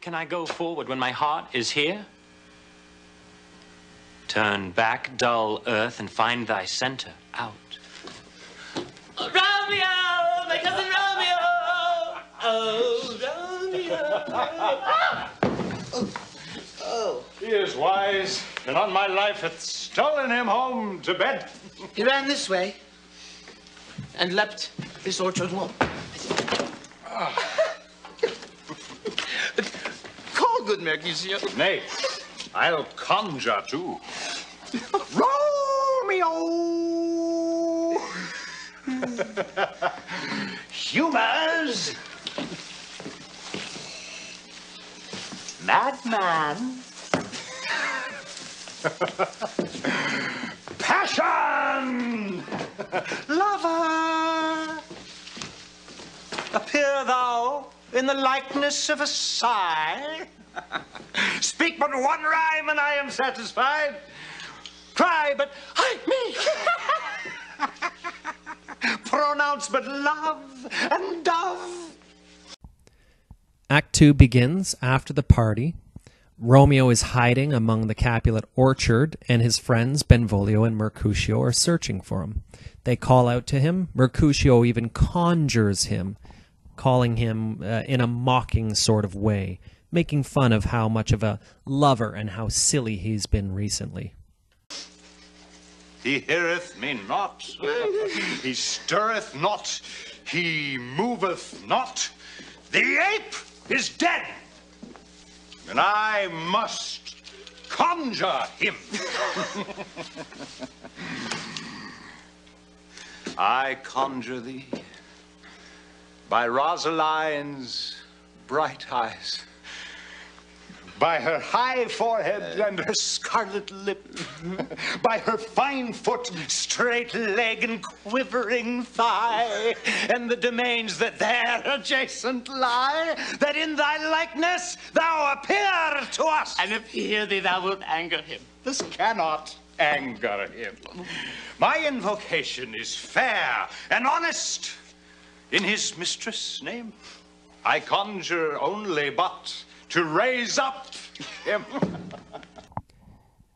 Can I go forward when my heart is here? Turn back, dull earth, and find thy center out. Romeo! My cousin Romeo! Oh, Romeo! Oh. He is wise, and on my life hath stolen him home to bed. He ran this way and leapt this orchard wall. Call, good Mercutio. Nay, I'll conjure too. Romeo! Humors! Madman! Passion! Lover, appear thou in the likeness of a sigh. Speak but one rhyme and I am satisfied. Cry but me. Pronounce but love and dove. Act 2 begins after the party. Romeo is hiding among the Capulet orchard, and his friends Benvolio and Mercutio are searching for him. They call out to him. Mercutio even conjures him, calling him in a mocking sort of way, making fun of how much of a lover and how silly he's been recently. He heareth me not, he stirreth not, he moveth not. The ape is dead, and I must conjure him. I conjure thee by Rosaline's bright eyes, by her high forehead and her scarlet lip, by her fine foot, straight leg, and quivering thigh, and the domains that there adjacent lie, that in thy likeness thou appear to us. And if he hear thee, thou wilt anger him. This cannot anger him. My invocation is fair and honest. In his mistress' name, I conjure only but to raise up him.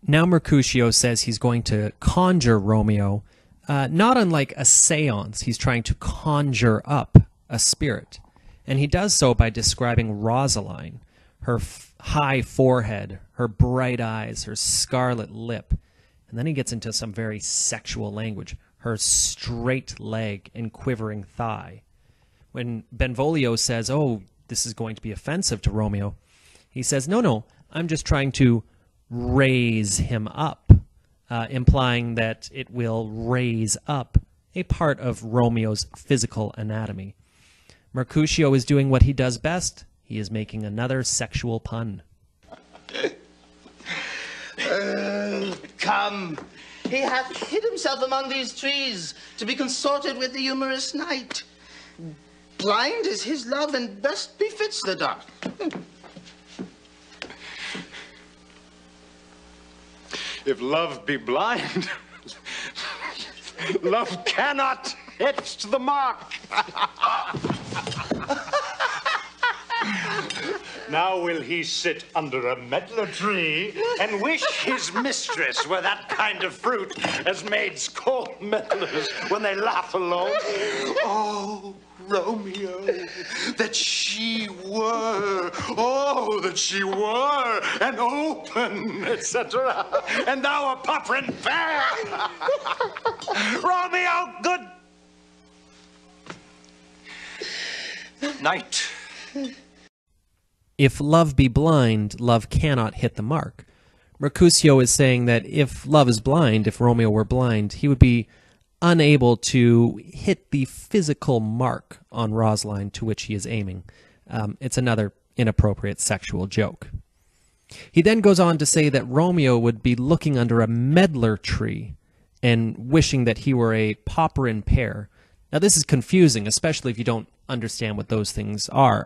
Now Mercutio says he's going to conjure Romeo, not unlike a seance. He's trying to conjure up a spirit. And he does so by describing Rosaline, her high forehead, her bright eyes, her scarlet lip. And then he gets into some very sexual language, her straight leg and quivering thigh. When Benvolio says, oh, this is going to be offensive to Romeo, he says, no, I'm just trying to raise him up, implying that it will raise up a part of Romeo's physical anatomy. Mercutio is doing what he does best. He is making another sexual pun. Come, he hath hid himself among these trees to be consorted with the humorous night. Blind is his love and best befits the dark. If love be blind, love cannot hit the mark. Now will he sit under a medlar tree and wish his mistress were that kind of fruit as maids call medlars when they laugh alone. Oh, Romeo, that she were, oh, that she were an open, etc., and thou a popperin fair. Romeo, good night. If love be blind, love cannot hit the mark. Mercutio is saying that if love is blind, if Romeo were blind, he would be unable to hit the physical mark on Rosaline to which he is aiming. It's another inappropriate sexual joke. He then goes on to say that Romeo would be looking under a medlar tree and wishing that he were a popperin pear. Now this is confusing, especially if you don't understand what those things are.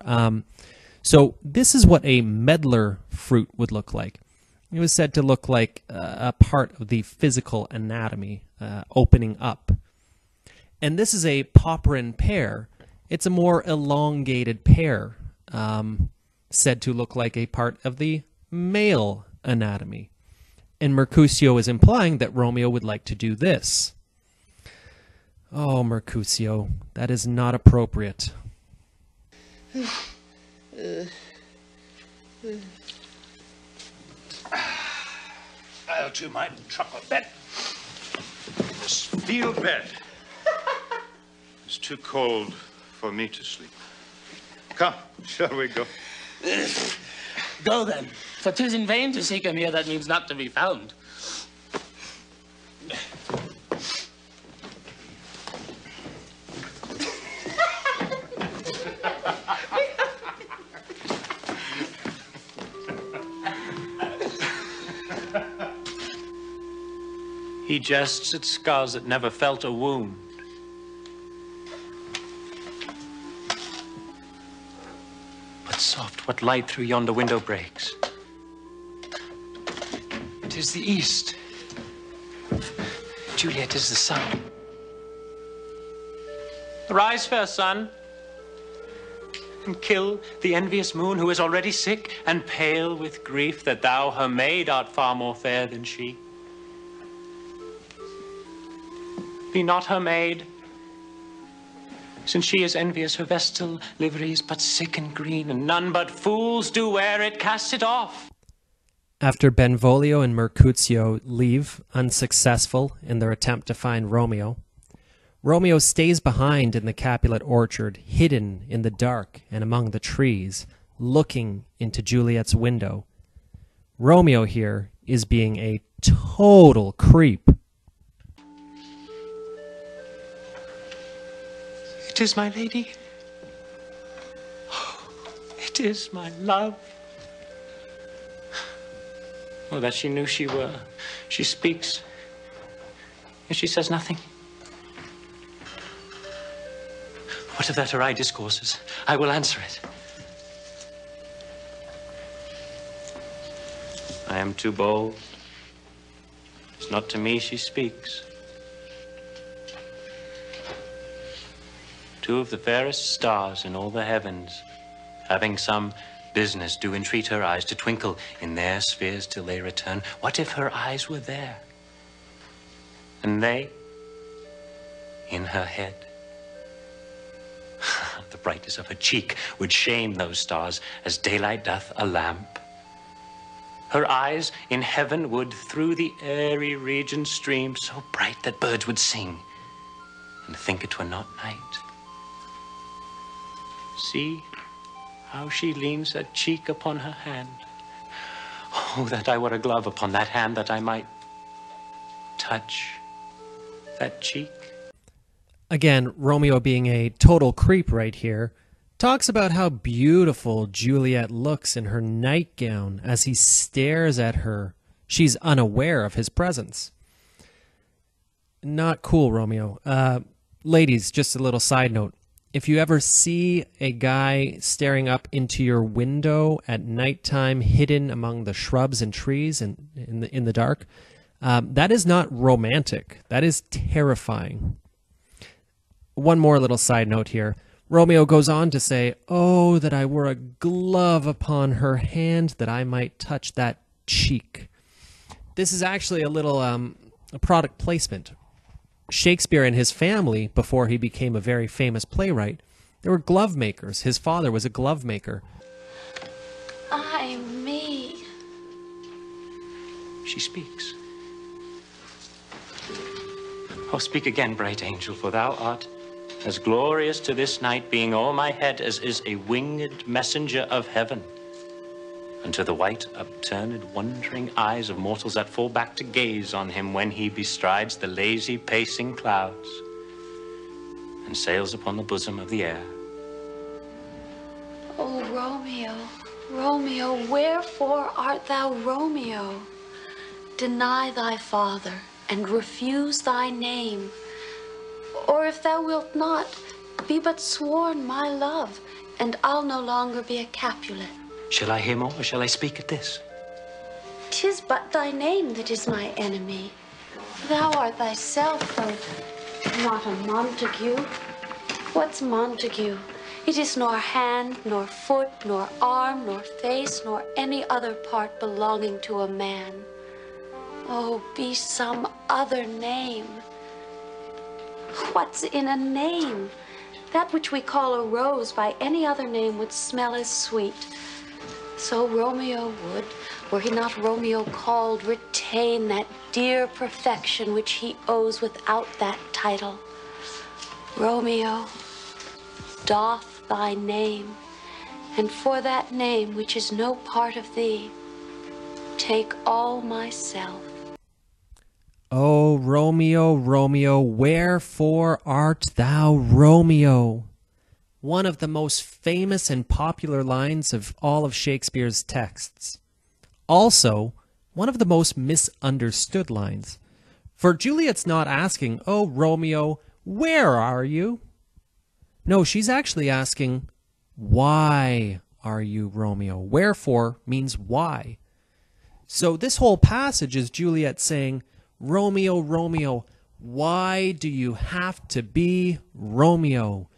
So this is what a medlar fruit would look like. It was said to look like a part of the physical anatomy opening up. And this is a popperin pear. It's a more elongated pear. said to look like a part of the male anatomy. And Mercutio is implying that Romeo would like to do this. Oh, Mercutio, that is not appropriate. I'll do my truckle bed. This field bed. It's too cold for me to sleep. Come, shall we go? Go then, for 'tis in vain to seek him here that means not to be found. He jests at scars that never felt a wound. But soft, what light through yonder window breaks? 'Tis the east. Juliet is the sun. Arise, fair sun, and kill the envious moon who is already sick and pale with grief that thou, her maid, art far more fair than she. Be not her maid, since she is envious, her vestal livery is but sick and green, and none but fools do wear it. Cast it off. After Benvolio and Mercutio leave, unsuccessful in their attempt to find Romeo, Romeo stays behind in the Capulet orchard, hidden in the dark and among the trees, looking into Juliet's window. Romeo here is being a total creep. It is my lady. Oh, it is my love. Oh, that she knew she were. She speaks, yet she says nothing. What of that her eye discourses? I will answer it. I am too bold. It's not to me she speaks. Two of the fairest stars in all the heavens, having some business, do entreat her eyes to twinkle in their spheres till they return. What if her eyes were there, and they in her head? The brightness of her cheek would shame those stars as daylight doth a lamp. Her eyes in heaven would through the airy region stream, so bright that birds would sing and think it were not night. See how she leans that cheek upon her hand. Oh, that I were a glove upon that hand, that I might touch that cheek. Again, Romeo, being a total creep right here, talks about how beautiful Juliet looks in her nightgown as he stares at her. She's unaware of his presence. Not cool, Romeo. Ladies, just a little side note. If you ever see a guy staring up into your window at nighttime, hidden among the shrubs and trees and in the dark, that is not romantic. That is terrifying. One more little side note here. Romeo goes on to say, "Oh, that I were a glove upon her hand, that I might touch that cheek." This is actually a little a product placement. Shakespeare and his family, before he became a very famous playwright, they were glove makers. His father was a glove maker. Ay me. She speaks. Oh, speak again, bright angel, for thou art as glorious to this night, being o'er my head as is a winged messenger of heaven. And to the white, upturned, wondering eyes of mortals that fall back to gaze on him when he bestrides the lazy, pacing clouds and sails upon the bosom of the air. Oh, Romeo, Romeo, wherefore art thou Romeo? Deny thy father and refuse thy name. Or if thou wilt not, be but sworn my love, and I'll no longer be a Capulet. Shall I hear more, or shall I speak at this? 'Tis but thy name that is my enemy. Thou art thyself, though not a Montague. What's Montague? It is nor hand, nor foot, nor arm, nor face, nor any other part belonging to a man. Oh, be some other name. What's in a name? That which we call a rose by any other name would smell as sweet. So Romeo would, were he not Romeo called, retain that dear perfection which he owes without that title. Romeo, doff thy name, and for that name which is no part of thee, take all myself. O Romeo, Romeo, wherefore art thou Romeo? One of the most famous and popular lines of all of Shakespeare's texts. Also, one of the most misunderstood lines. For Juliet's not asking, "Oh, Romeo, where are you?" No, she's actually asking, "Why are you Romeo?" Wherefore means why. So this whole passage is Juliet saying, "Romeo, Romeo, why do you have to be Romeo?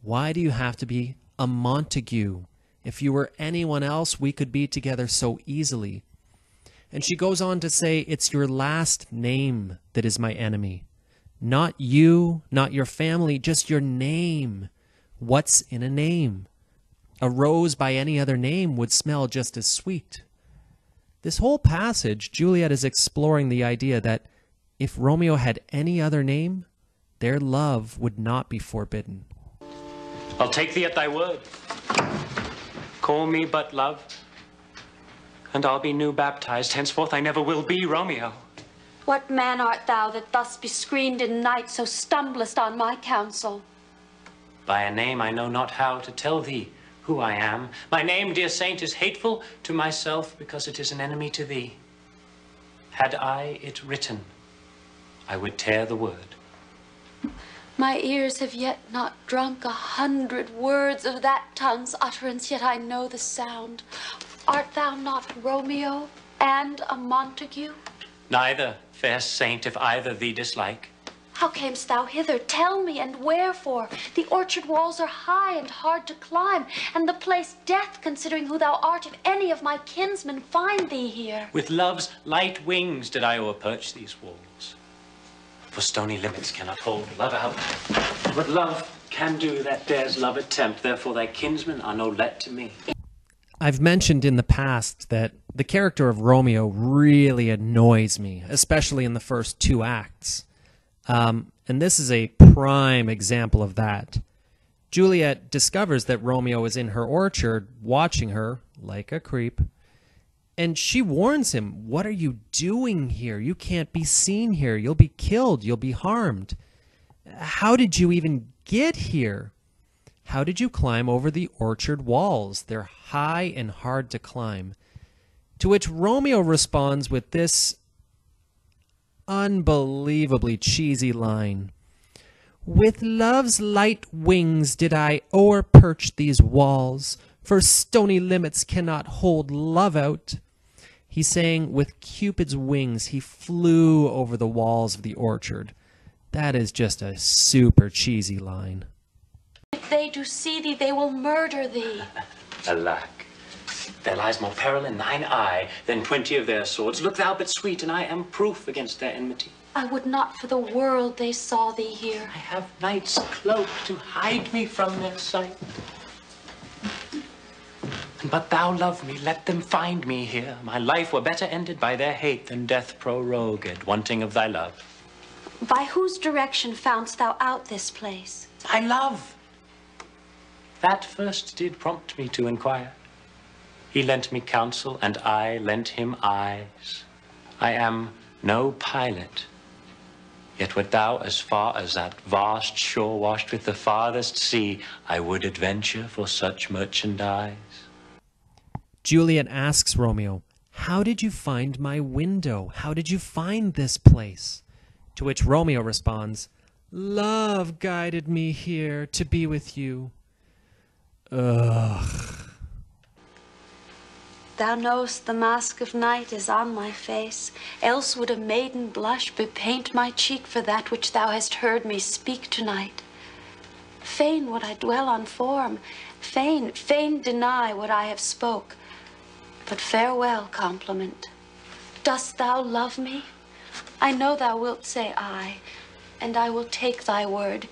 Why do you have to be a Montague? If you were anyone else, we could be together so easily." And she goes on to say, "It's your last name that is my enemy. Not you, not your family, just your name. What's in a name? A rose by any other name would smell just as sweet." This whole passage, Juliet is exploring the idea that if Romeo had any other name, their love would not be forbidden. I'll take thee at thy word. Call me but love, and I'll be new baptized. Henceforth I never will be Romeo. What man art thou that thus bescreened in night so stumblest on my counsel? By a name I know not how to tell thee who I am. My name, dear saint, is hateful to myself because it is an enemy to thee. Had I it written, I would tear the word. My ears have yet not drunk 100 words of that tongue's utterance, yet I know the sound. Art thou not Romeo and a Montague? Neither, fair saint, if either thee dislike. How camest thou hither? Tell me, and wherefore? The orchard walls are high and hard to climb, and the place death, considering who thou art, if any of my kinsmen find thee here. With love's light wings did I o'erperch these walls. For stony limits cannot hold love out. What love can do that dares love attempt, therefore thy kinsmen are no let to me. I've mentioned in the past that the character of Romeo really annoys me, especially in the first 2 acts. And this is a prime example of that. Juliet discovers that Romeo is in her orchard, watching her like a creep. And she warns him, "What are you doing here? You can't be seen here. You'll be killed. You'll be harmed. How did you even get here? How did you climb over the orchard walls? They're high and hard to climb." To which Romeo responds with this unbelievably cheesy line. "With love's light wings did I o'erperch these walls, for stony limits cannot hold love out." He's saying with Cupid's wings, he flew over the walls of the orchard. That is just a super cheesy line. If they do see thee, they will murder thee. Alack, there lies more peril in thine eye than 20 of their swords. Look thou but sweet, and I am proof against their enmity. I would not for the world they saw thee here. I have night's cloak to hide me from their sight. But thou love me, let them find me here. My life were better ended by their hate than death prorogued, wanting of thy love. By whose direction foundst thou out this place? Thy love. That first did prompt me to inquire. He lent me counsel, and I lent him eyes. I am no pilot, yet wert thou as far as that vast shore washed with the farthest sea, I would adventure for such merchandise. Juliet asks Romeo, "How did you find my window? How did you find this place?" To which Romeo responds, "Love guided me here to be with you." Ugh. Thou know'st the mask of night is on my face, else would a maiden blush bepaint my cheek for that which thou hast heard me speak tonight. Fain would I dwell on form, fain deny what I have spoke. But farewell, compliment. Dost thou love me? I know thou wilt say aye, and I will take thy word.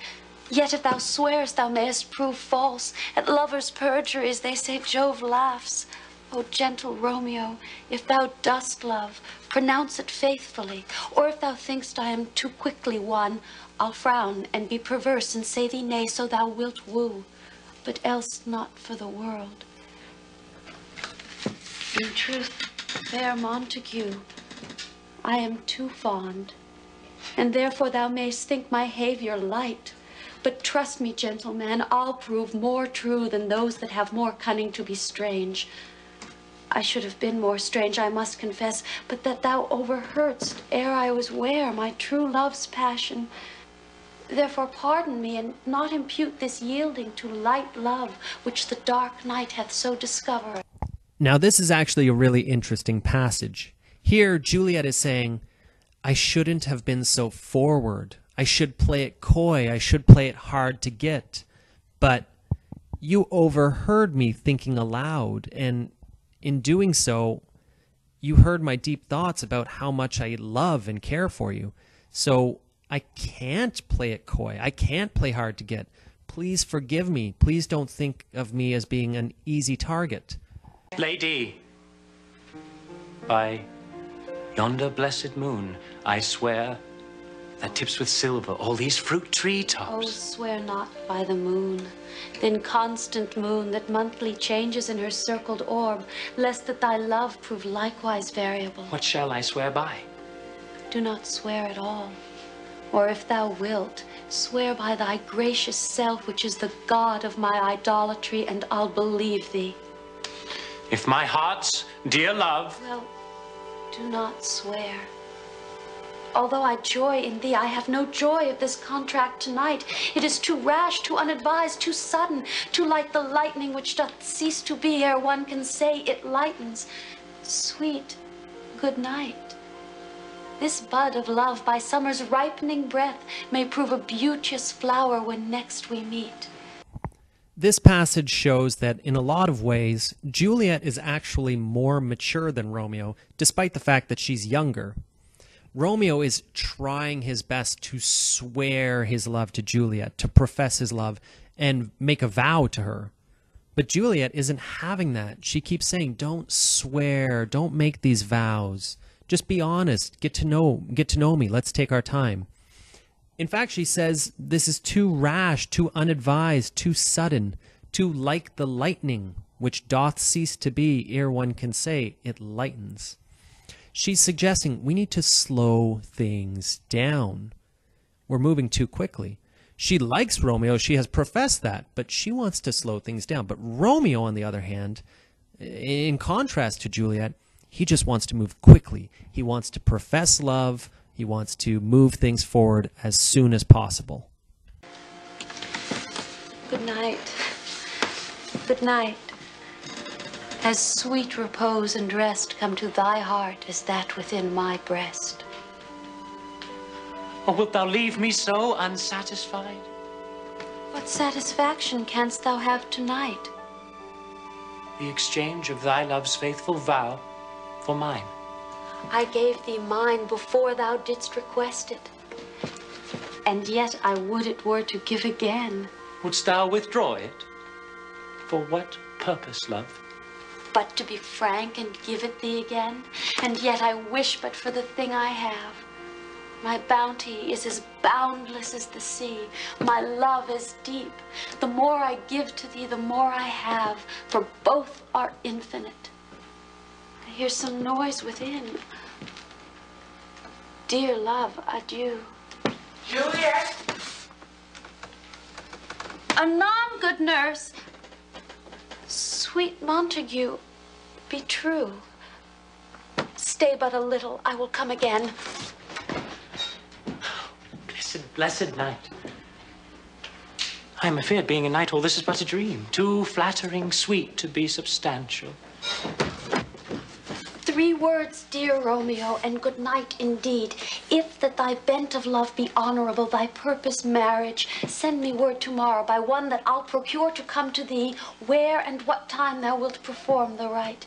Yet if thou swearest, thou mayest prove false. At lovers' perjuries, they say Jove laughs. O gentle Romeo, if thou dost love, pronounce it faithfully. Or if thou think'st I am too quickly won, I'll frown and be perverse and say thee nay, so thou wilt woo, but else not for the world. In truth, fair Montague, I am too fond, and therefore thou mayst think my behavior light. But trust me, gentleman, I'll prove more true than those that have more cunning to be strange. I should have been more strange, I must confess, but that thou overheardst ere I was ware my true love's passion. Therefore pardon me, and not impute this yielding to light love, which the dark night hath so discovered. Now this is actually a really interesting passage. Here, Juliet is saying, I shouldn't have been so forward. I should play it coy. I should play it hard to get. But you overheard me thinking aloud, and in doing so, you heard my deep thoughts about how much I love and care for you. So I can't play it coy. I can't play hard to get. Please forgive me. Please don't think of me as being an easy target. Lady, by yonder blessed moon, I swear, that tips with silver all these fruit tree tops. Oh, swear not by the moon, the inconstant moon that monthly changes in her circled orb, lest that thy love prove likewise variable. What shall I swear by? Do not swear at all. Or if thou wilt, swear by thy gracious self, which is the God of my idolatry, and I'll believe thee. If my heart's dear love... Well, do not swear. Although I joy in thee, I have no joy of this contract tonight. It is too rash, too unadvised, too sudden, too like the lightning which doth cease to be ere one can say it lightens. Sweet, good night. This bud of love by summer's ripening breath may prove a beauteous flower when next we meet. This passage shows that in a lot of ways, Juliet is actually more mature than Romeo, despite the fact that she's younger. Romeo is trying his best to swear his love to Juliet, to profess his love, and make a vow to her. But Juliet isn't having that. She keeps saying, don't swear, don't make these vows. Just be honest, get to know me, let's take our time. In fact, she says, this is too rash, too unadvised, too sudden, too like the lightning, which doth cease to be ere one can say it lightens. She's suggesting we need to slow things down. We're moving too quickly. She likes Romeo, she has professed that, but she wants to slow things down. But Romeo, on the other hand, in contrast to Juliet, he just wants to move quickly. He wants to profess love. He wants to move things forward as soon as possible. Good night. Good night. As sweet repose and rest come to thy heart as that within my breast. Or wilt thou leave me so unsatisfied? What satisfaction canst thou have tonight? The exchange of thy love's faithful vow for mine. I gave thee mine before thou didst request it. And yet I would it were to give again. Wouldst thou withdraw it? For what purpose, love? But to be frank and give it thee again. And yet I wish but for the thing I have. My bounty is as boundless as the sea. My love is deep. The more I give to thee, the more I have, for both are infinite. I hear some noise within. Dear love, adieu. Juliet! Anon, good nurse. Sweet Montague, be true. Stay but a little, I will come again. Blessed night. I am afeard, being a night, all this is but a dream, too flattering sweet to be substantial. 3 3 words, dear Romeo, and good night indeed. If that thy bent of love be honorable, thy purpose marriage, send me word tomorrow by one that I'll procure to come to thee, where and what time thou wilt perform the rite.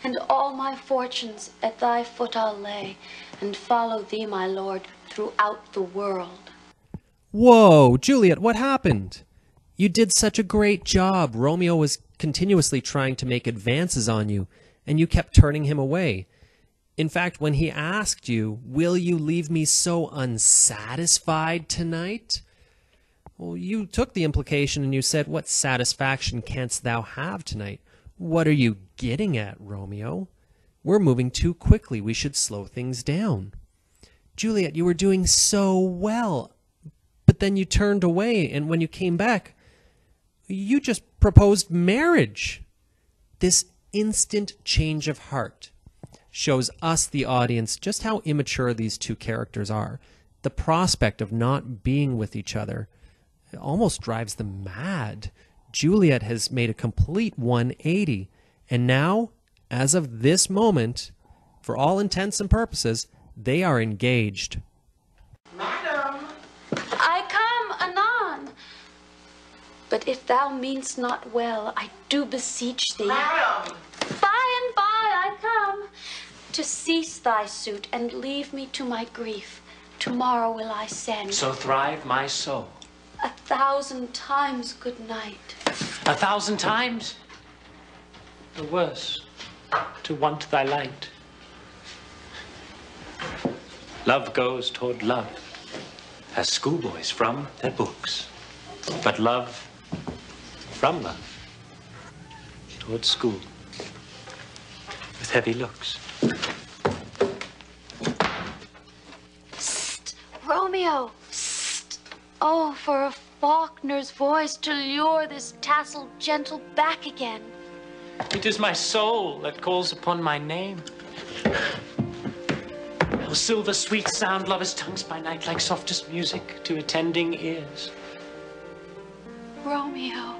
And all my fortunes at thy foot I'll lay, and follow thee, my lord, throughout the world. Whoa, Juliet, what happened? You did such a great job. Romeo was continuously trying to make advances on you, and you kept turning him away. In fact, when he asked you, will you leave me so unsatisfied tonight? Well, you took the implication and you said, what satisfaction canst thou have tonight? What are you getting at, Romeo? We're moving too quickly. We should slow things down. Juliet, you were doing so well, but then you turned away, and when you came back, you just proposed marriage. This instant change of heart shows us, the audience, just how immature these two characters are. The prospect of not being with each other almost drives them mad. Juliet has made a complete 180, and now, as of this moment, for all intents and purposes, they are engaged. Madam! I come anon. But if thou mean'st not well, I do beseech thee. Madam! By and by I come to cease thy suit and leave me to my grief. Tomorrow will I send. So thrive my soul. 1,000 times good night. 1,000 times? The worse, to want thy light. Love goes toward love, as schoolboys from their books. But love from love, toward school, with heavy looks. Psst, Romeo, psst. Oh, for a Faulkner's voice to lure this tasseled gentle back again. It is my soul that calls upon my name. Oh, silver sweet sound, lovers' tongues by night, like softest music to attending ears. Romeo,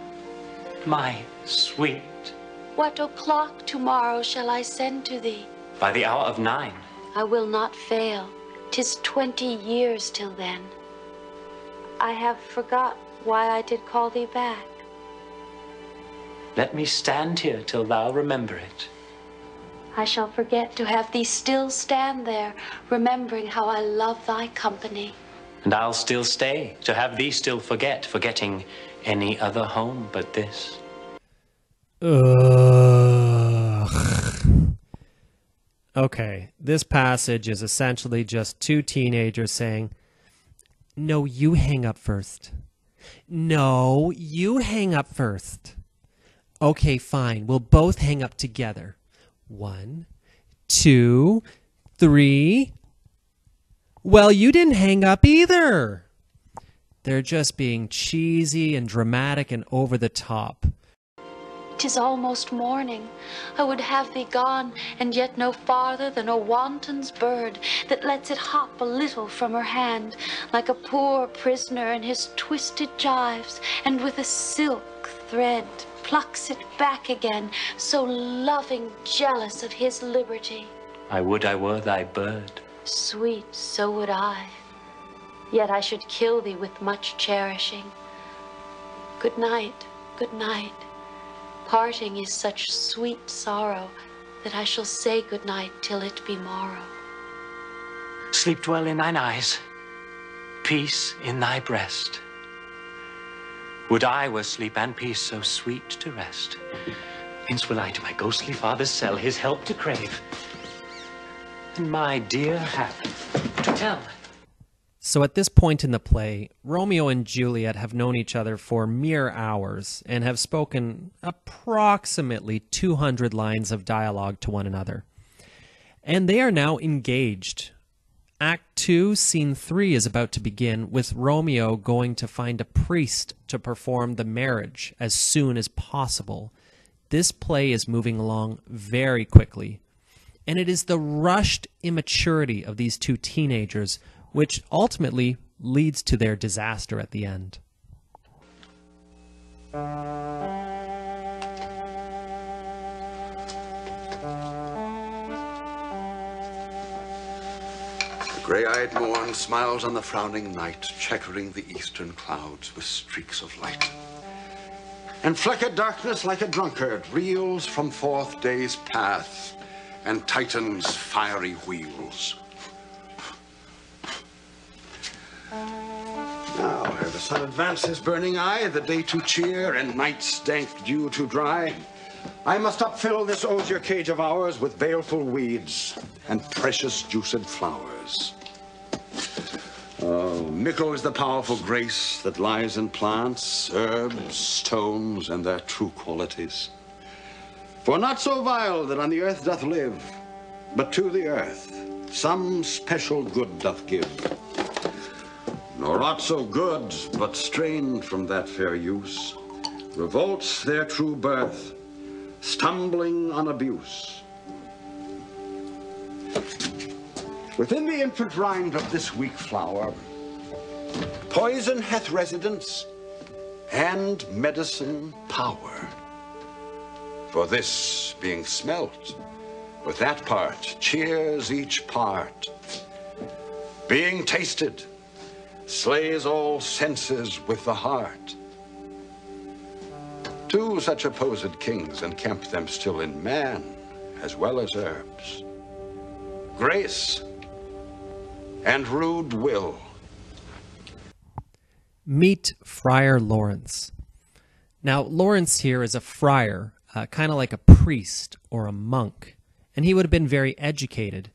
My sweet, what o'clock tomorrow shall I send to thee? by the hour of 9. I will not fail. 'Tis 20 years till then. I have forgot why I did call thee back. Let me stand here till thou remember it. I shall forget to have thee still stand there, remembering how I love thy company. And I'll still stay to have thee still forget, forgetting any other home but this. Ugh. Okay, this passage is essentially just two teenagers saying, no, you hang up first. No, you hang up first. Okay, fine, we'll both hang up together. 1, 2, 3. Well, you didn't hang up either. They're just being cheesy and dramatic and over the top. 'Tis almost morning. I would have thee gone, and yet no farther than a wanton's bird that lets it hop a little from her hand, like a poor prisoner in his twisted gyves, and with a silk thread plucks it back again, so loving, jealous of his liberty. I would I were thy bird. Sweet, so would I. Yet I should kill thee with much cherishing. Good night, good night. Parting is such sweet sorrow that I shall say good night till it be morrow. Sleep dwell in thine eyes, peace in thy breast. Would I were sleep and peace so sweet to rest. Hence will I to my ghostly father's cell his help to crave, and my dear hap to tell. So at this point in the play, Romeo and Juliet have known each other for mere hours and have spoken approximately 200 lines of dialogue to one another. And they are now engaged. Act 2, Scene 3 is about to begin, with Romeo going to find a priest to perform the marriage as soon as possible. This play is moving along very quickly. And it is the rushed immaturity of these two teenagers which ultimately leads to their disaster at the end. Gray-eyed morn smiles on the frowning night, checkering the eastern clouds with streaks of light. And flecked darkness like a drunkard reels from forth day's path and Titan's fiery wheels. Now, ere the sun advances burning eye, the day to cheer and night's dank dew to dry, I must upfill this osier cage of ours with baleful weeds and precious juiced flowers. Oh, mickle is the powerful grace that lies in plants, herbs, stones, and their true qualities. For not so vile that on the earth doth live, but to the earth some special good doth give. Nor aught so good, but strained from that fair use, revolts their true birth, stumbling on abuse. Within the infant rind of this weak flower, poison hath residence and medicine power. For this, being smelt, with that part cheers each part. Being tasted, slays all senses with the heart. Two such opposed kings encamp them still in man, as well as herbs. Grace and rude will. Meet Friar Lawrence. Now, Lawrence here is a friar, kind of like a priest or a monk, and he would have been very educated.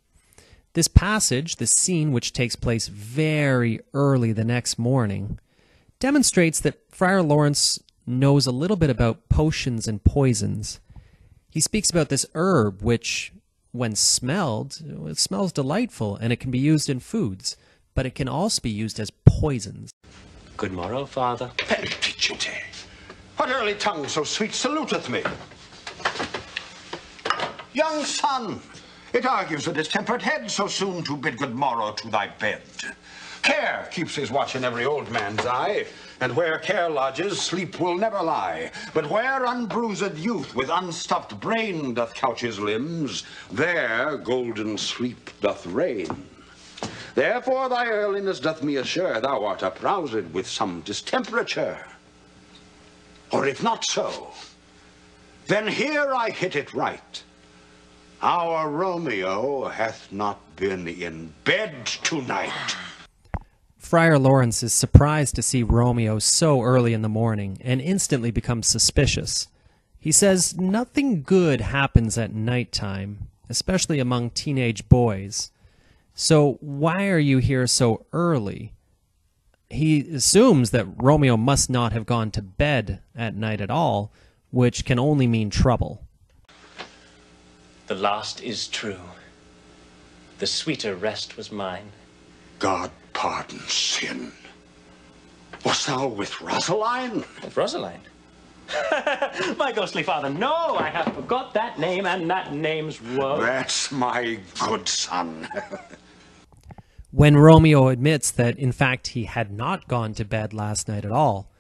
This passage, this scene, which takes place very early the next morning, demonstrates that Friar Lawrence knows a little bit about potions and poisons. He speaks about this herb, which, when smelled, it smells delightful, and it can be used in foods, but it can also be used as poisons. Good morrow, Father. Perticite. What early tongue so sweet saluteth me? Young son, it argues a distempered head so soon to bid good morrow to thy bed. Care keeps his watch in every old man's eye, and where care lodges, sleep will never lie. But where unbruised youth with unstuffed brain doth couch his limbs, there golden sleep doth reign. Therefore thy earliness doth me assure thou art uproused with some distemperature. Or if not so, then here I hit it right. Our Romeo hath not been in bed tonight. Friar Lawrence is surprised to see Romeo so early in the morning and instantly becomes suspicious. He says nothing good happens at nighttime, especially among teenage boys. So why are you here so early? He assumes that Romeo must not have gone to bed at night at all, which can only mean trouble. The last is true. The sweeter rest was mine. God pardon sin. Wast thou with Rosaline? With Rosaline? My ghostly father, no, I have forgot that name and that name's woe. That's my good son. When Romeo admits that, in fact, he had not gone to bed last night at all,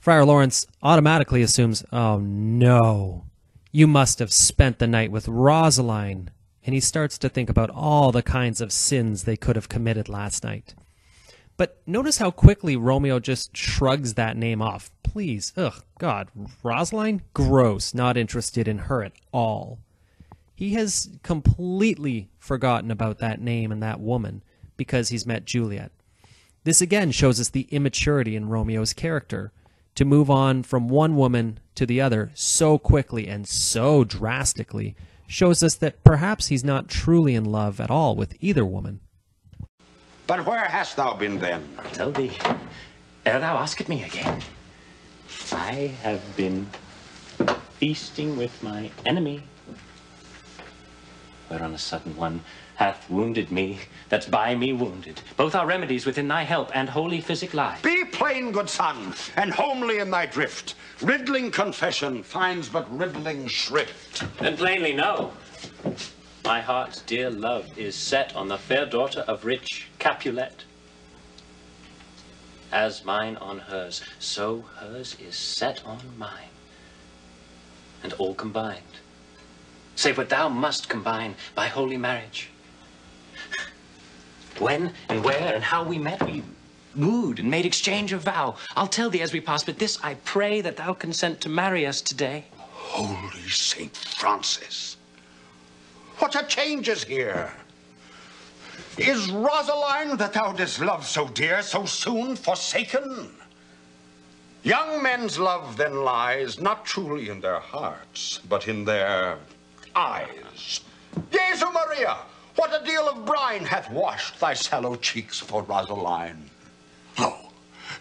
Friar Lawrence automatically assumes, oh no, you must have spent the night with Rosaline, and he starts to think about all the kinds of sins they could have committed last night. But notice how quickly Romeo just shrugs that name off. Please, ugh, God, Rosaline? Gross, not interested in her at all. He has completely forgotten about that name and that woman because he's met Juliet. This again shows us the immaturity in Romeo's character, to move on from one woman to the other so quickly and so drastically shows us that perhaps he's not truly in love at all with either woman. But where hast thou been then? Tell thee, ere thou ask me again, I have been feasting with my enemy, whereon a sudden one hath wounded me, that's by me wounded. Both our remedies within thy help and holy physic lie. Be plain, good son, and homely in thy drift. Riddling confession finds but riddling shrift. Then plainly know, my heart's dear love is set on the fair daughter of rich Capulet. As mine on hers, so hers is set on mine. And all combined, save what thou must combine by holy marriage. When and where and how we met, we wooed and made exchange of vow. I'll tell thee as we pass, but this I pray, that thou consent to marry us today. Holy Saint Francis, what a change is here! Is Rosaline, that thou didst love so dear, so soon forsaken? Young men's love then lies not truly in their hearts, but in their eyes. Jesu Maria, what a deal of brine hath washed thy sallow cheeks for Rosaline! Lo,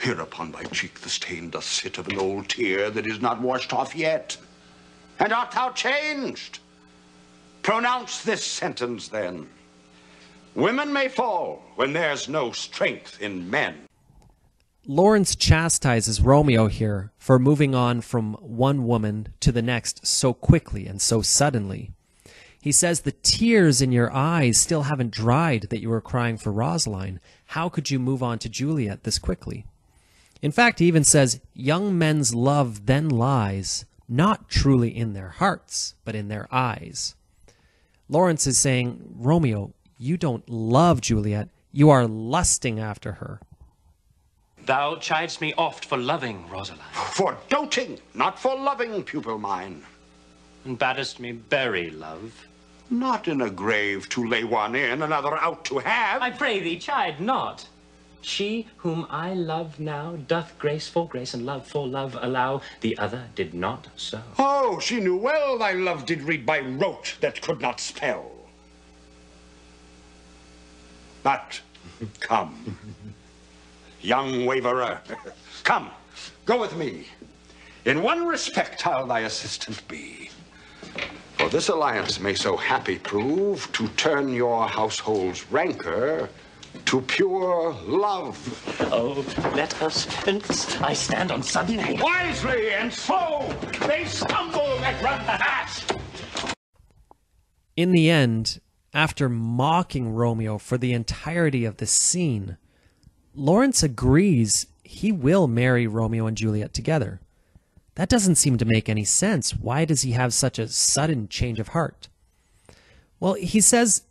here upon thy cheek the stain doth sit of an old tear that is not washed off yet. And art thou changed? Pronounce this sentence then. Women may fall when there's no strength in men. Lawrence chastises Romeo here for moving on from one woman to the next so quickly and so suddenly. He says the tears in your eyes still haven't dried that you were crying for Rosaline. How could you move on to Juliet this quickly? In fact, he even says, young men's love then lies not truly in their hearts, but in their eyes. Lawrence is saying, Romeo, you don't love Juliet, you are lusting after her. Thou chidest me oft for loving Rosaline. For doting, not for loving, pupil mine. And baddest me bury love. Not in a grave to lay one in, another out to have. I pray thee, chide not. She whom I love now doth grace for grace and love for love allow. The other did not so. Oh, she knew well thy love did read by rote that could not spell. But, come, young waverer, come, go with me. In one respect I'll thy assistant be. For this alliance may so happy prove to turn your household's rancor to pure love. Oh, let us hence. I stand on sudden hate. Wisely and slow, they stumble that run fast. In the end, after mocking Romeo for the entirety of the scene, Lawrence agrees he will marry Romeo and Juliet together. That doesn't seem to make any sense. Why does he have such a sudden change of heart? Well, he says,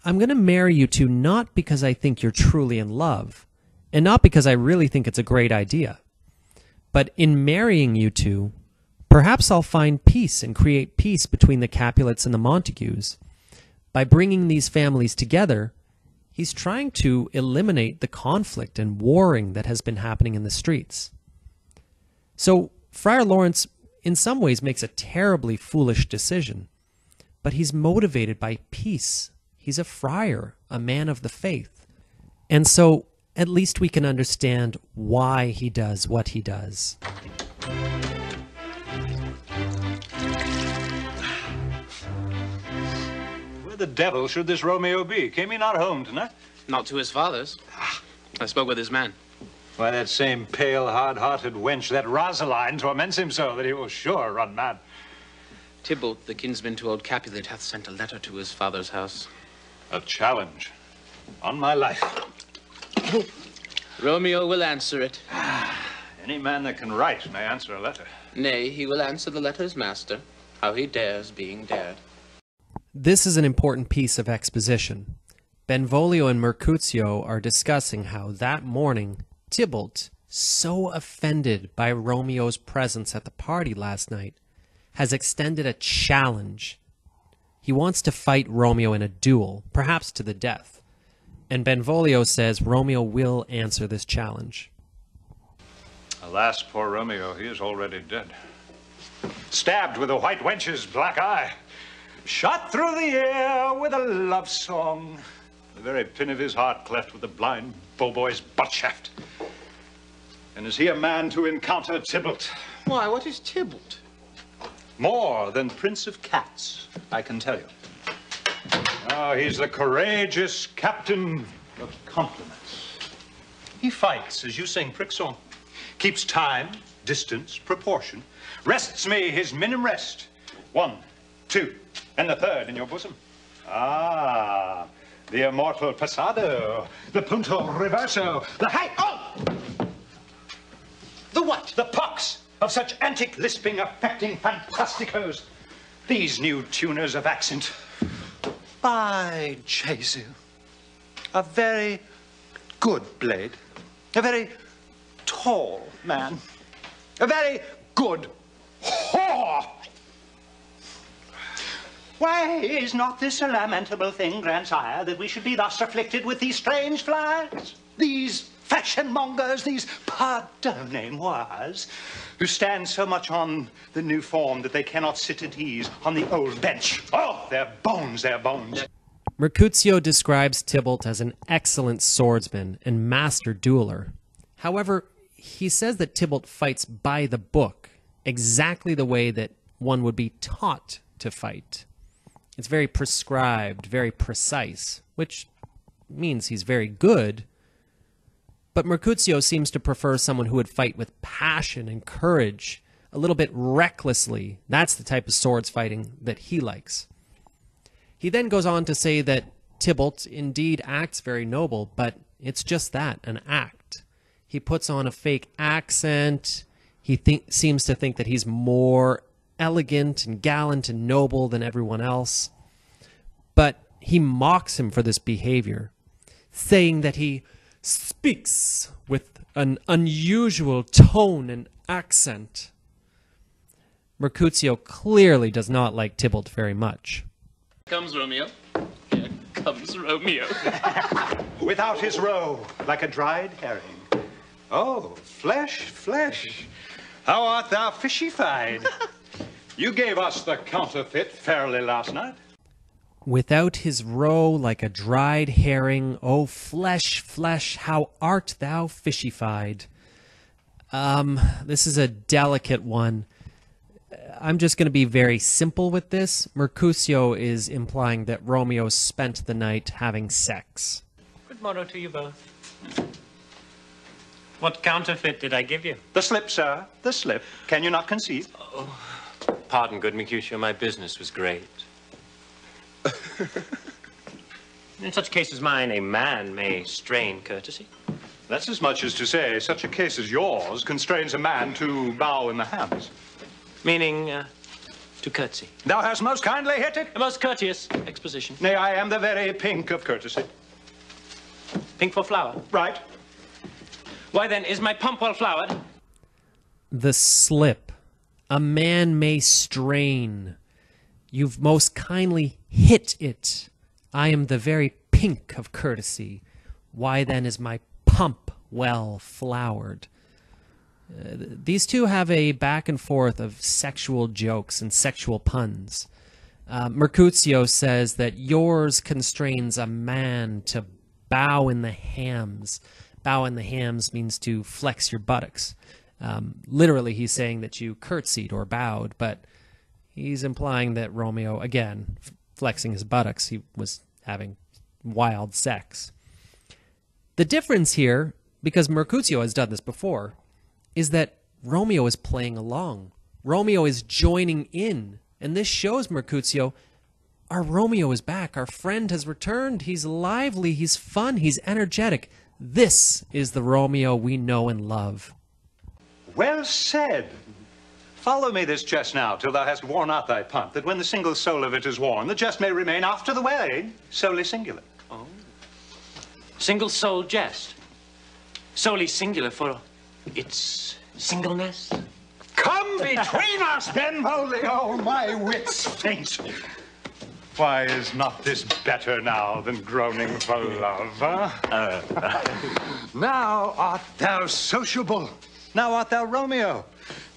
I'm going to marry you two not because I think you're truly in love, and not because I really think it's a great idea. But in marrying you two, perhaps I'll find peace and create peace between the Capulets and the Montagues. By bringing these families together, he's trying to eliminate the conflict and warring that has been happening in the streets. So Friar Lawrence, in some ways, makes a terribly foolish decision, but he's motivated by peace. He's a friar, a man of the faith. And so at least we can understand why he does what he does. Where the devil should this Romeo be? Came he not home tonight? Not to his father's. I spoke with his man. Why, that same pale, hard-hearted wench, that Rosaline, torments him so that he will sure run mad. Tybalt, the kinsman to old Capulet, hath sent a letter to his father's house. A challenge. On my life. Romeo will answer it. Any man that can write may answer a letter. Nay, he will answer the letter's master. How he dares being dared. This is an important piece of exposition. Benvolio and Mercutio are discussing how that morning Tybalt, so offended by Romeo's presence at the party last night, has extended a challenge. He wants to fight Romeo in a duel, perhaps to the death. And Benvolio says Romeo will answer this challenge. Alas, poor Romeo, he is already dead. Stabbed with a white wench's black eye. Shot through the air with a love song. The very pin of his heart cleft with a blind boy's butt shaft. And is he a man to encounter Tybalt? Why, what is Tybalt? More than Prince of Cats, I can tell you. Oh, he's the courageous captain of compliments. He fights as you sing prick song. Keeps time, distance, proportion. Rests me his minim rest. 1, 2, and the third in your bosom. Ah, the immortal passado, the punto reverso, the high... Oh! The what? The pox of such antic lisping, affecting fantasticos. These new tuners of accent. By Jesu. a very good blade, a very tall man, a very good whore. Why, is not this a lamentable thing, grandsire, that we should be thus afflicted with these strange flies? These fashion-mongers, these pardonnez-mois, who stand so much on the new form that they cannot sit at ease on the old bench. Oh, their bones, their bones. Mercutio describes Tybalt as an excellent swordsman and master dueler. However, he says that Tybalt fights by the book, exactly the way that one would be taught to fight. It's very prescribed, very precise, which means he's very good. But Mercutio seems to prefer someone who would fight with passion and courage, a little bit recklessly. That's the type of swords fighting that he likes. He then goes on to say that Tybalt indeed acts very noble, but it's just that, an act. He puts on a fake accent. He seems to think that he's more elegant and gallant and noble than everyone else. But he mocks him for this behavior, saying that he speaks with an unusual tone and accent. Mercutio clearly does not like Tybalt very much. Comes Romeo. Here comes Romeo. Without his roe, like a dried herring. Oh, flesh, flesh. How art thou fishified? You gave us the counterfeit fairly last night. Without his roe, like a dried herring, oh, flesh, flesh, how art thou fishified? This is a delicate one. I'm just going to be very simple with this. Mercutio is implying that Romeo spent the night having sex. Good morrow to you both. What counterfeit did I give you? The slip, sir, the slip. Can you not conceive? Oh, pardon, good Mercutio, my business was great. In such a case as mine, a man may strain courtesy. That's as much as to say, such a case as yours constrains a man to bow in the hands. Meaning, to curtsy. Thou hast most kindly hit it. A most courteous exposition. Nay, I am the very pink of courtesy. Pink for flower. Right. Why then, is my pump well flowered? The slip. A man may strain. You've most kindly hit it. I am the very pink of courtesy. Why then is my pump well flowered? These two have a back and forth of sexual jokes and sexual puns. Mercutio says that yours constrains a man to bow in the hams. Bow in the hams means to flex your buttocks. Literally, he's saying that you curtsied or bowed, but he's implying that Romeo, again, flexing his buttocks, he was having wild sex. The difference here, because Mercutio has done this before, is that Romeo is playing along. Romeo is joining in. And this shows Mercutio, our Romeo is back. Our friend has returned. He's lively. He's fun. He's energetic. This is the Romeo we know and love. Well said. Follow me this jest now, till thou hast worn out thy pump, that when the single soul of it is worn, the jest may remain after the wedding solely singular. Oh. Single soul jest. Solely singular for its singleness. Come between us, Benvolio, my wits faint. Why is not this better now than groaning for love, huh? Now art thou sociable. Now art thou Romeo.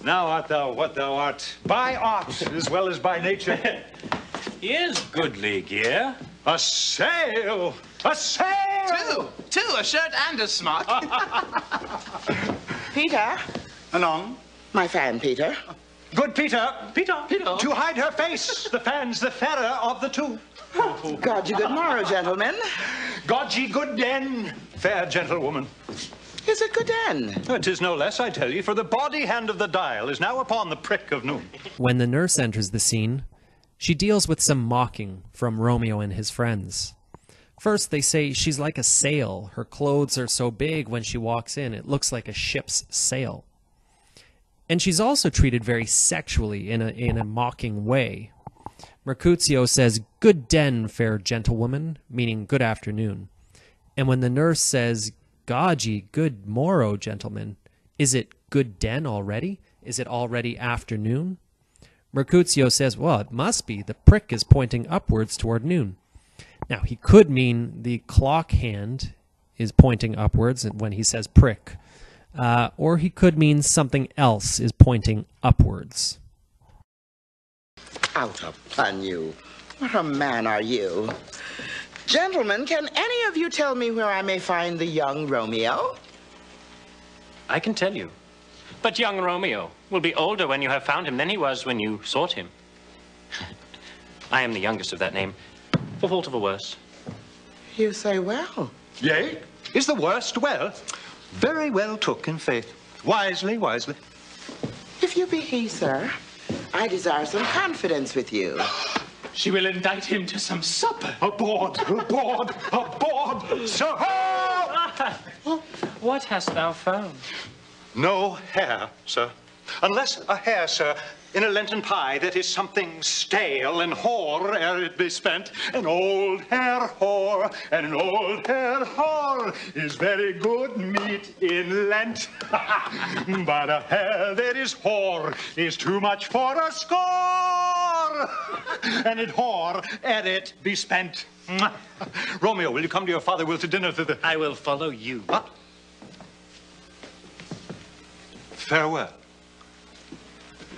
Now art thou what thou art, by art as well as by nature. Here's goodly gear. A sail! A sail! Two, a shirt and a smock. Peter, Anon. my fan, Peter. Good Peter. Peter. To hide her face, the fan's the fairer of the two. God you good morrow, gentlemen. God ye good den, fair gentlewoman. Is it good then? It is no less, I tell ye, for the body hand of the dial is now upon the prick of noon. When the nurse enters the scene, she deals with some mocking from Romeo and his friends. First, they say she's like a sail. Her clothes are so big when she walks in, it looks like a ship's sail. And she's also treated very sexually in a mocking way. Mercutio says, "Good den, fair gentlewoman," meaning good afternoon. And when the nurse says, "God ye good morrow, gentlemen," is it good den already? Is it already afternoon? Mercutio says, well, it must be. The prick is pointing upwards toward noon. Now, he could mean the clock hand is pointing upwards when he says prick. Or he could mean something else is pointing upwards. Out upon you. What a man are you? Gentlemen, can any of you tell me where I may find the young Romeo? I can tell you. But young Romeo will be older when you have found him than he was when you sought him. I am the youngest of that name, for fault of a worse. You say well. Yea, is the worst well? Very well took in faith. Wisely, wisely. If you be he, sir, I desire some confidence with you. She will indict him to some supper. Aboard, aboard, aboard, sir! What hast thou found? No hair, sir. Unless a hair, sir, in a Lenten pie that is something stale and hoar ere it be spent. An old hair whore and an old hair whore is very good meat in Lent. But a hair that is whore is too much for a score. And it whore ere it be spent. Romeo, will you come to your father will to dinner thither? I will follow you. What? Farewell,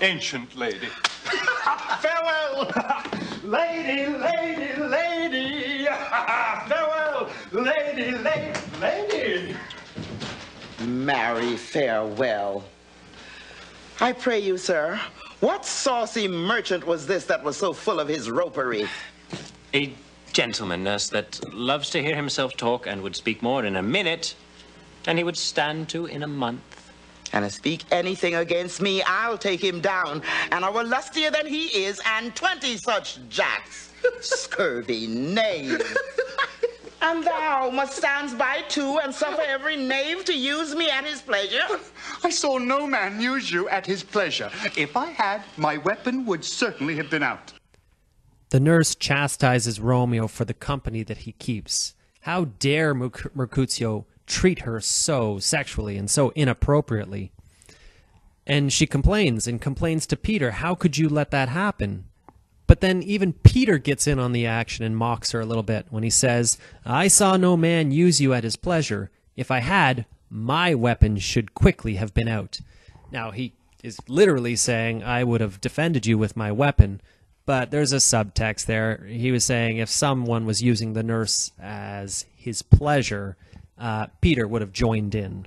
ancient lady. Farewell, lady, lady, lady. Farewell, lady, lady, lady. Marry, farewell. I pray you, sir, what saucy merchant was this that was so full of his ropery? A gentleman, nurse, that loves to hear himself talk and would speak more in a minute than he would stand to in a month. And to speak anything against me, I'll take him down, and I will lustier than he is, and 20 such jacks. Scurvy knave. And thou must stand by too and suffer every knave to use me at his pleasure? I saw no man use you at his pleasure. If I had, my weapon would certainly have been out. The nurse chastises Romeo for the company that he keeps. How dare Mercutio treat her so sexually and so inappropriately? And she complains to Peter, how could you let that happen? But then even Peter gets in on the action and mocks her a little bit when he says, I saw no man use you at his pleasure. If I had, my weapon should quickly have been out. Now, he is literally saying, I would have defended you with my weapon, but there's a subtext there. He was saying if someone was using the nurse as his pleasure, Peter would have joined in.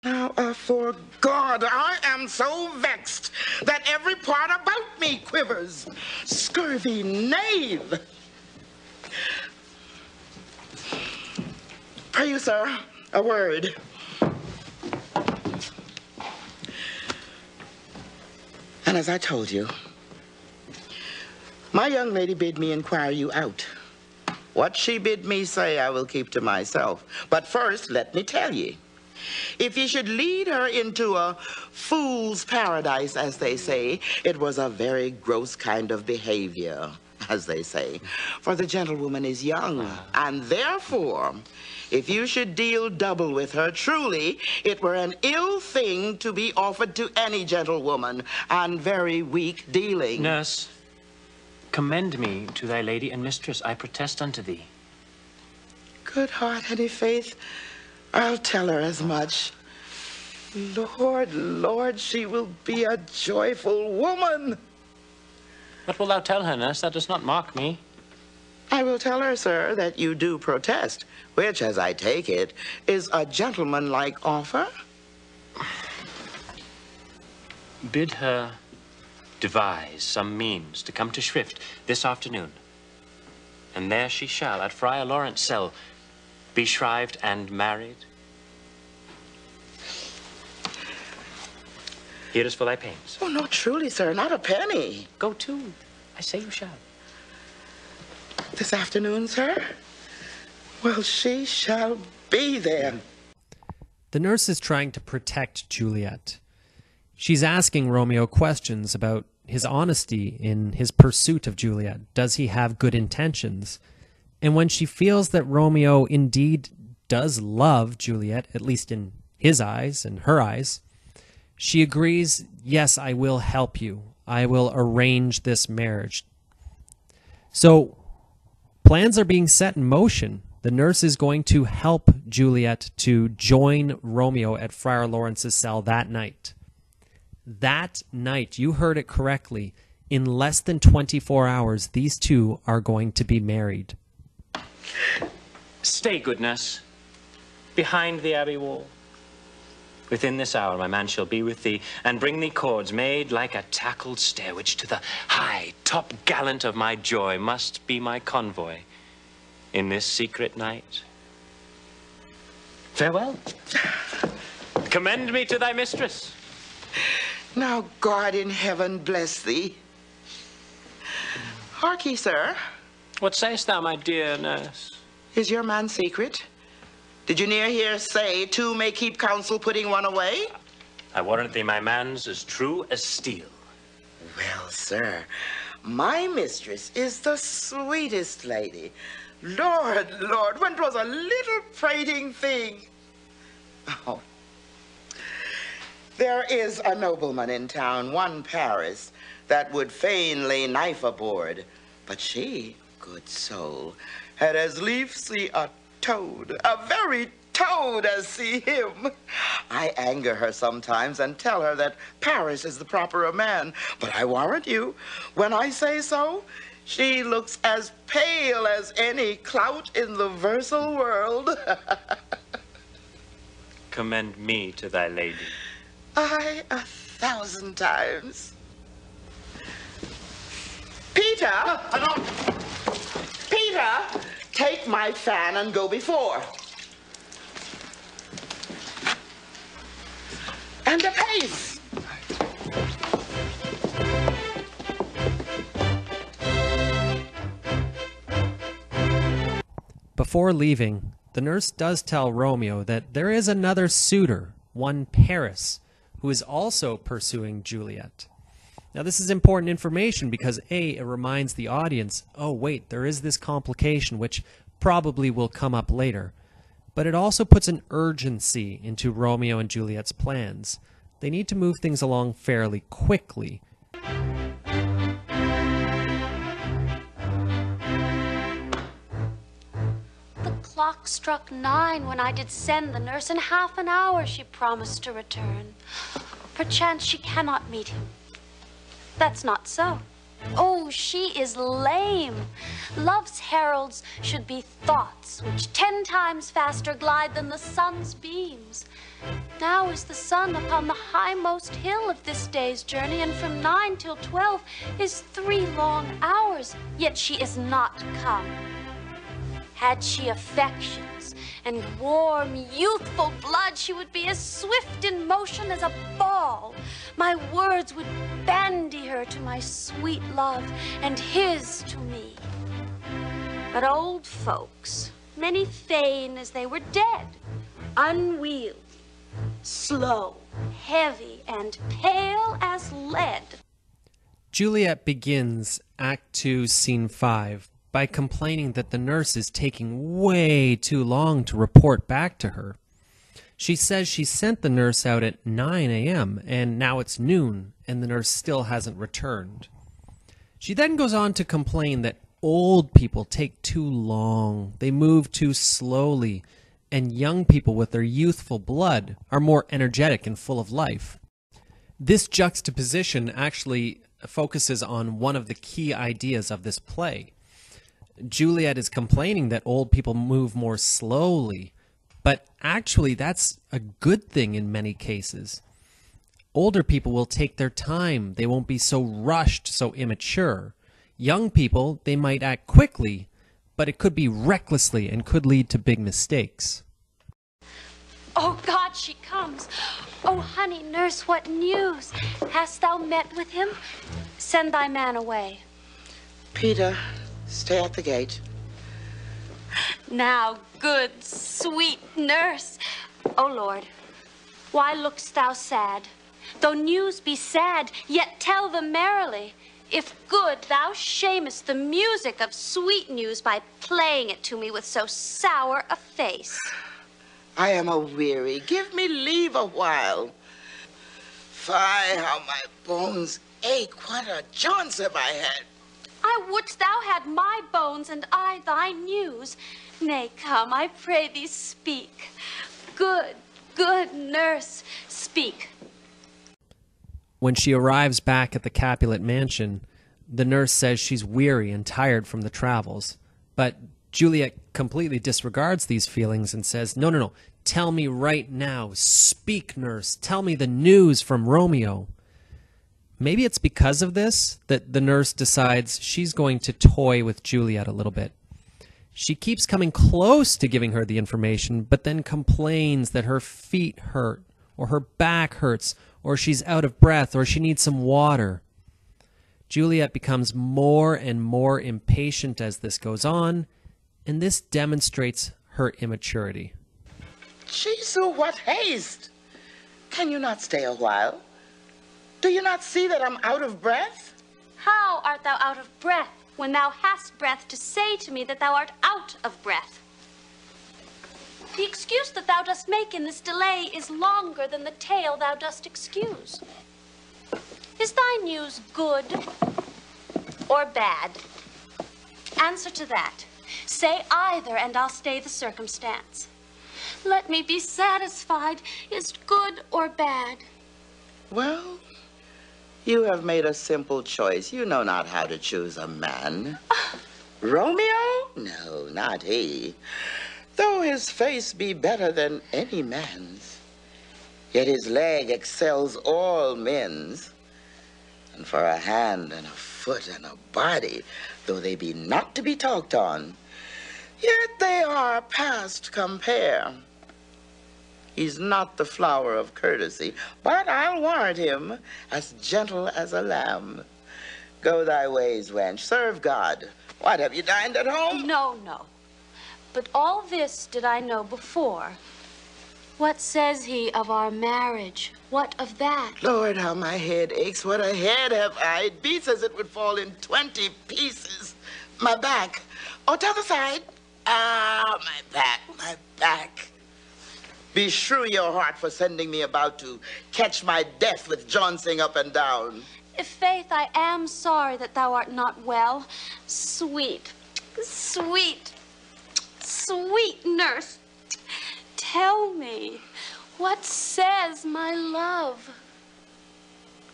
Now, for God, I am so vexed that every part about me quivers. Scurvy knave. Pray you, sir, a word. And as I told you, my young lady bid me inquire you out. What she bid me say I will keep to myself. But first, let me tell ye, if ye should lead her into a fool's paradise, as they say, it was a very gross kind of behavior, as they say. For the gentlewoman is young, and therefore, if you should deal double with her, truly, it were an ill thing to be offered to any gentlewoman, and very weak dealing. Nurse, commend me to thy lady and mistress, I protest unto thee. Good heart, any faith, I'll tell her as much. Lord, Lord, she will be a joyful woman. What wilt thou tell her, nurse? Thou dost not mock me. I will tell her, sir, that you do protest, which, as I take it, is a gentlemanlike offer. Bid her devise some means to come to shrift this afternoon, and there she shall, at Friar Lawrence' cell, be shrived and married. Here is for thy pains. Oh, no, truly, sir, not a penny. Go to. I say you shall. This afternoon, sir? Well, she shall be there. The nurse is trying to protect Juliet. She's asking Romeo questions about his honesty in his pursuit of Juliet. Does he have good intentions? And when she feels that Romeo indeed does love Juliet, at least in his eyes and her eyes, she agrees, yes, I will help you. I will arrange this marriage. So plans are being set in motion. The nurse is going to help Juliet to join Romeo at Friar Lawrence's cell that night. That night, you heard it correctly, in less than 24 hours, these two are going to be married. Stay, good nurse, behind the abbey wall. Within this hour my man shall be with thee, and bring thee cords made like a tackled stair, which to the high top gallant of my joy must be my convoy in this secret night. Farewell. Commend me to thy mistress. Now God in heaven bless thee. Harkee, sir. What sayest thou, my dear nurse? Is your man secret? Did you near hear say two may keep counsel putting one away? I warrant thee my man's as true as steel. Well, sir, my mistress is the sweetest lady. Lord, Lord, when 'twas a little prating thing. Oh. There is a nobleman in town, one Paris, that would fain lay knife aboard. But she, good soul, had as lief see a toad, a very toad, as see him. I anger her sometimes and tell her that Paris is the proper man. But I warrant you, when I say so, she looks as pale as any clout in the versal world. Commend me to thy lady. Aye, 1,000 times. Peter! Peter, take my fan and go before. And a pace! Before leaving, the nurse does tell Romeo that there is another suitor, one Paris, who is also pursuing Juliet. Now, this is important information because, A, it reminds the audience, oh, wait, there is this complication, which probably will come up later. But it also puts an urgency into Romeo and Juliet's plans. They need to move things along fairly quickly. The clock struck 9 when I did send the nurse. In half an hour she promised to return. Perchance she cannot meet him. That's not so. Oh, she is lame. Love's heralds should be thoughts which 10 times faster glide than the sun's beams. Now is the sun upon the hindmost hill of this day's journey, and from 9 till 12 is 3 long hours, yet she is not come. Had she affections and warm, youthful blood, she would be as swift in motion as a ball. My words would bandy her to my sweet love, and his to me. But old folks, many feign as they were dead, unwieldy, slow, heavy, and pale as lead. Juliet begins Act 2, Scene 5, by complaining that the nurse is taking way too long to report back to her. She says she sent the nurse out at 9 a.m., and now it's noon, and the nurse still hasn't returned. She then goes on to complain that old people take too long, they move too slowly, and young people with their youthful blood are more energetic and full of life. This juxtaposition actually focuses on one of the key ideas of this play. Juliet is complaining that old people move more slowly, but actually that's a good thing in many cases. Older people will take their time. They won't be so rushed, so immature. Young people, they might act quickly, but it could be recklessly and could lead to big mistakes. Oh, God, she comes. Oh, honey, nurse, what news? Hast thou met with him? Send thy man away. Peter, stay at the gate. Now, good, sweet nurse. O Lord, why look'st thou sad? Though news be sad, yet tell them merrily. If good, thou shamest the music of sweet news by playing it to me with so sour a face. I am a-weary. Give me leave a while. Fie, how my bones ache. What a jaunts have I had. I would thou had my bones and I thy news. Nay, come, I pray thee, speak. Good, good nurse, speak. When she arrives back at the Capulet mansion, the nurse says she's weary and tired from the travels. But Juliet completely disregards these feelings and says, no, tell me right now. Speak, nurse. Tell me the news from Romeo. Maybe it's because of this that the nurse decides she's going to toy with Juliet a little bit. She keeps coming close to giving her the information, but then complains that her feet hurt, or her back hurts, or she's out of breath, or she needs some water. Juliet becomes more and more impatient as this goes on, and this demonstrates her immaturity. Jesu, what haste! Can you not stay a while? Do you not see that I'm out of breath? How art thou out of breath when thou hast breath to say to me that thou art out of breath? The excuse that thou dost make in this delay is longer than the tale thou dost excuse. Is thy news good or bad? Answer to that. Say either, and I'll stay the circumstance. Let me be satisfied. Is good or bad? Well, you have made a simple choice. You know not how to choose a man. Romeo? No, not he. Though his face be better than any man's, yet his leg excels all men's. And for a hand and a foot and a body, though they be not to be talked on, yet they are past compare. He's not the flower of courtesy, but I'll warrant him as gentle as a lamb. Go thy ways, wench. Serve God. What, have you dined at home? No. But all this did I know before. What says he of our marriage? What of that? Lord, how my head aches. What a head have I. It beats as it would fall in 20 pieces. My back. Oh, t'other side. Ah, my back. Beshrew your heart for sending me about to catch my death with jouncing up and down. I' faith, I am sorry that thou art not well. Sweet nurse, tell me, what says my love?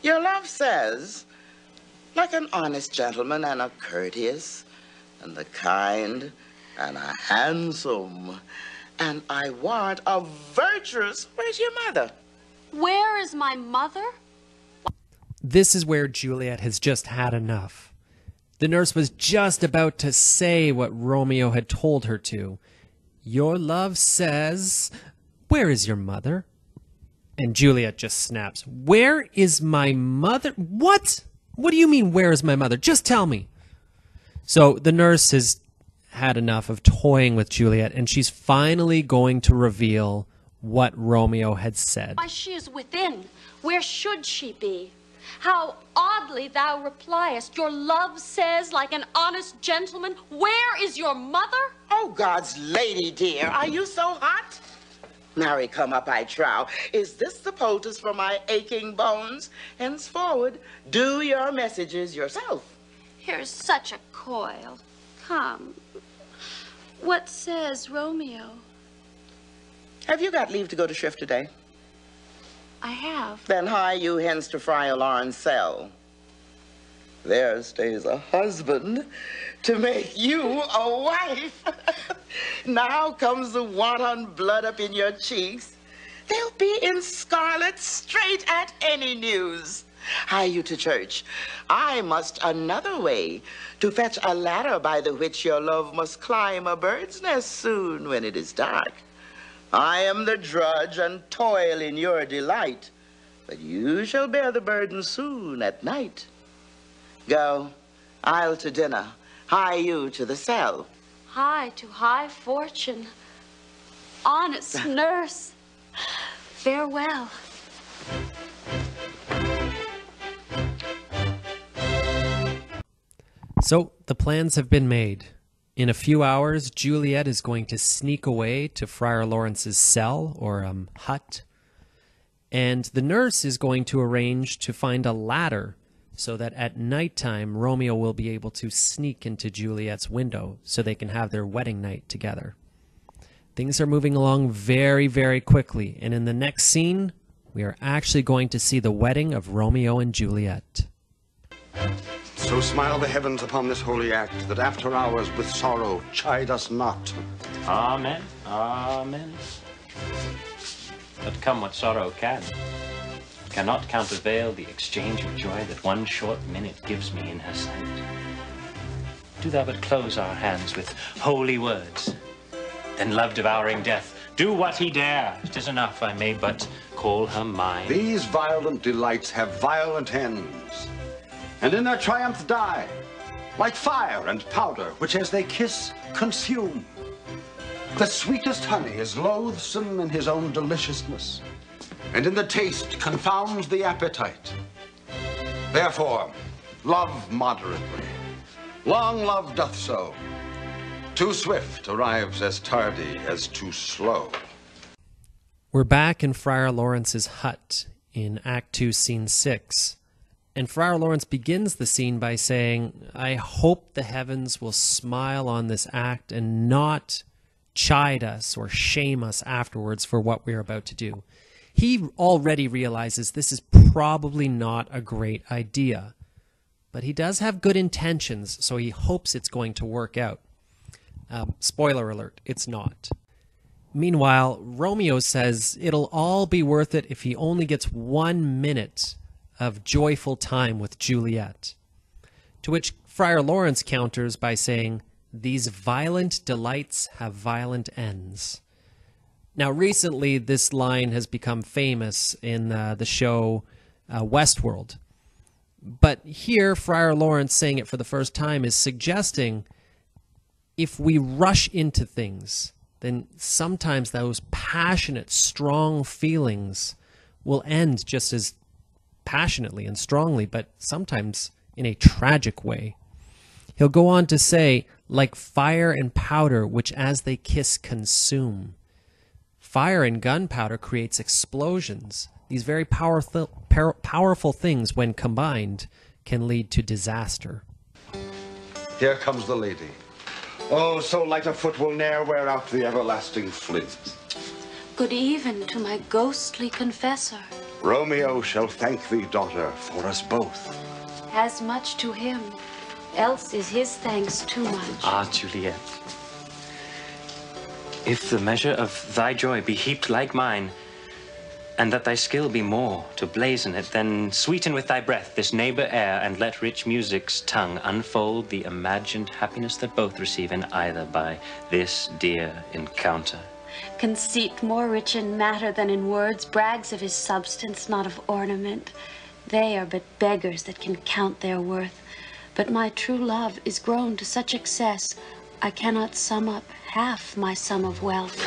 Your love says, like an honest gentleman and a courteous and the kind and a handsome and I want a virtuous. Where's your mother? Where is my mother? This is where Juliet has just had enough. The nurse was just about to say what Romeo had told her to. Your love says, where is your mother? And Juliet just snaps, where is my mother? What? What do you mean, where is my mother? Just tell me. So the nurse has had enough of toying with Juliet, and she's finally going to reveal what Romeo had said. Why, she is within. Where should she be? How oddly thou repliest. Your love says, like an honest gentleman, where is your mother? Oh, God's lady dear, are you so hot? Marry, come up, I trow. Is this the poultice for my aching bones? Henceforward, do your messages yourself. Here's such a coil. Come. What says Romeo? Have you got leave to go to shrift today? I have. Then hie you hence to Friar Lawrence's cell. There stays a husband to make you a wife. Now comes the wanton blood up in your cheeks. They'll be in scarlet straight at any news. Hie you to church. I must another way to fetch a ladder by the which your love must climb a bird's nest soon when it is dark. I am the drudge and toil in your delight, but you shall bear the burden soon at night. Go, I'll to dinner. Hie you to the cell. Hie to high fortune. Honest nurse, farewell. So the plans have been made. In a few hours, Juliet is going to sneak away to Friar Lawrence's cell, or hut, and the nurse is going to arrange to find a ladder so that at nighttime Romeo will be able to sneak into Juliet's window so they can have their wedding night together. Things are moving along very, very quickly, and in the next scene, we are actually going to see the wedding of Romeo and Juliet. So smile the heavens upon this holy act, that after hours with sorrow chide us not. Amen, amen. But come what sorrow cannot countervail the exchange of joy that one short minute gives me in her sight. Do thou but close our hands with holy words, then love-devouring death, do what he dare. 'Tis enough, I may but call her mine. These violent delights have violent ends, and in their triumph die, like fire and powder, which as they kiss, consume. The sweetest honey is loathsome in his own deliciousness, and in the taste confounds the appetite. Therefore, love moderately. Long love doth so. Too swift arrives as tardy as too slow. We're back in Friar Lawrence's hut in Act 2, Scene 6. And Friar Lawrence begins the scene by saying, I hope the heavens will smile on this act and not chide us or shame us afterwards for what we're about to do. He already realizes this is probably not a great idea, but he does have good intentions, so he hopes it's going to work out. Spoiler alert, it's not. Meanwhile, Romeo says it'll all be worth it if he only gets 1 minute of joyful time with Juliet. To which Friar Lawrence counters by saying, these violent delights have violent ends. Now, recently, this line has become famous in the show Westworld. But here, Friar Lawrence saying it for the first time is suggesting if we rush into things, then sometimes those passionate, strong feelings will end just as passionately and strongly, but sometimes in a tragic way. He'll go on to say, like fire and powder, which as they kiss consume. Fire and gunpowder creates explosions. These very powerful things, when combined, can lead to disaster. Here comes the lady. Oh, so light a foot will ne'er wear out the everlasting flint. Good even to my ghostly confessor. Romeo shall thank thee, daughter, for us both. As much to him, else is his thanks too much. Ah, Juliet, if the measure of thy joy be heaped like mine, and that thy skill be more to blazon it, then sweeten with thy breath this neighbor air, and let rich music's tongue unfold the imagined happiness that both receive in either by this dear encounter. Conceit more rich in matter than in words brags of his substance, not of ornament. They are but beggars that can count their worth. But my true love is grown to such excess, I cannot sum up half my sum of wealth.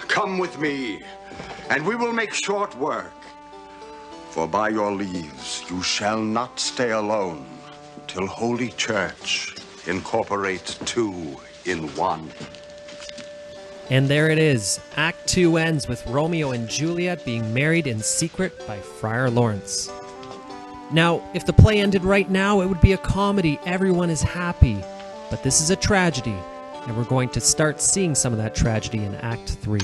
Come with me, and we will make short work. For by your leaves you shall not stay alone, till Holy Church incorporate two in one. And there it is. Act 2 ends with Romeo and Juliet being married in secret by Friar Lawrence. Now, if the play ended right now, it would be a comedy. Everyone is happy. But this is a tragedy, and we're going to start seeing some of that tragedy in Act 3.